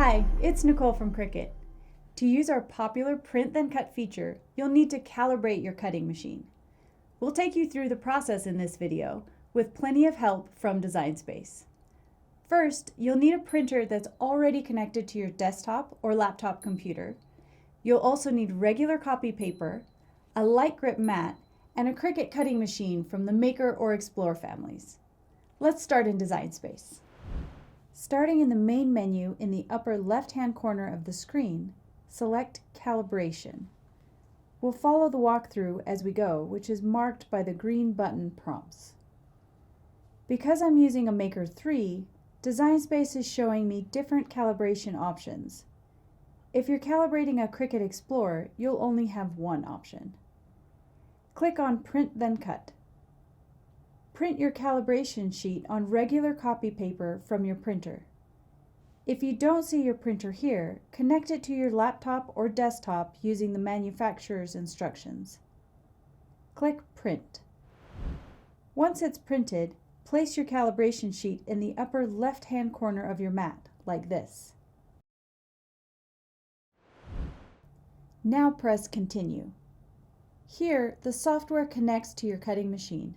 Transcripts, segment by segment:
Hi, it's Nicole from Cricut. To use our popular Print Then Cut feature, you'll need to calibrate your cutting machine. We'll take you through the process in this video with plenty of help from Design Space. First, you'll need a printer that's already connected to your desktop or laptop computer. You'll also need regular copy paper, a light grip mat, and a Cricut cutting machine from the Maker or Explore families. Let's start in Design Space. Starting in the main menu in the upper left-hand corner of the screen, select Calibration. We'll follow the walkthrough as we go, which is marked by the green button prompts. Because I'm using a Maker 3, Design Space is showing me different calibration options. If you're calibrating a Cricut Explorer, you'll only have one option. Click on Print Then Cut. Print your calibration sheet on regular copy paper from your printer. If you don't see your printer here, connect it to your laptop or desktop using the manufacturer's instructions. Click Print. Once it's printed, place your calibration sheet in the upper left-hand corner of your mat, like this. Now press Continue. Here, the software connects to your cutting machine.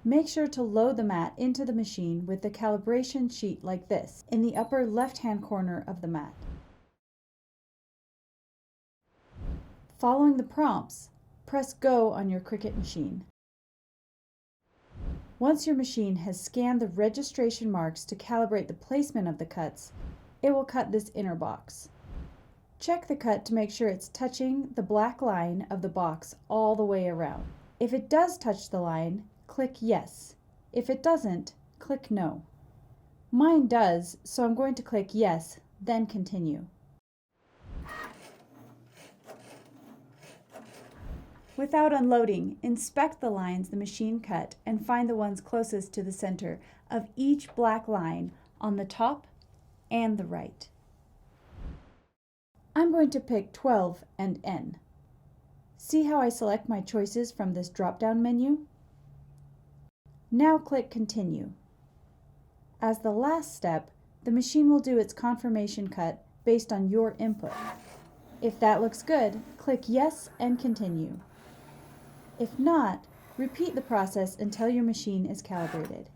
Make sure to load the mat into the machine with the calibration sheet like this in the upper left-hand corner of the mat. Following the prompts, press Go on your Cricut machine. Once your machine has scanned the registration marks to calibrate the placement of the cuts, it will cut this inner box. Check the cut to make sure it's touching the black line of the box all the way around. If it does touch the line, click Yes. If it doesn't, click No. Mine does, so I'm going to click Yes, then Continue. Without unloading, inspect the lines the machine cut and find the ones closest to the center of each black line on the top and the right. I'm going to pick 12 and N. See how I select my choices from this drop-down menu? Now click Continue. As the last step, the machine will do its confirmation cut based on your input. If that looks good, click Yes and Continue. If not, repeat the process until your machine is calibrated.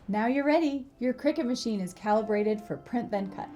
Now you're ready! Your Cricut machine is calibrated for Print Then Cut.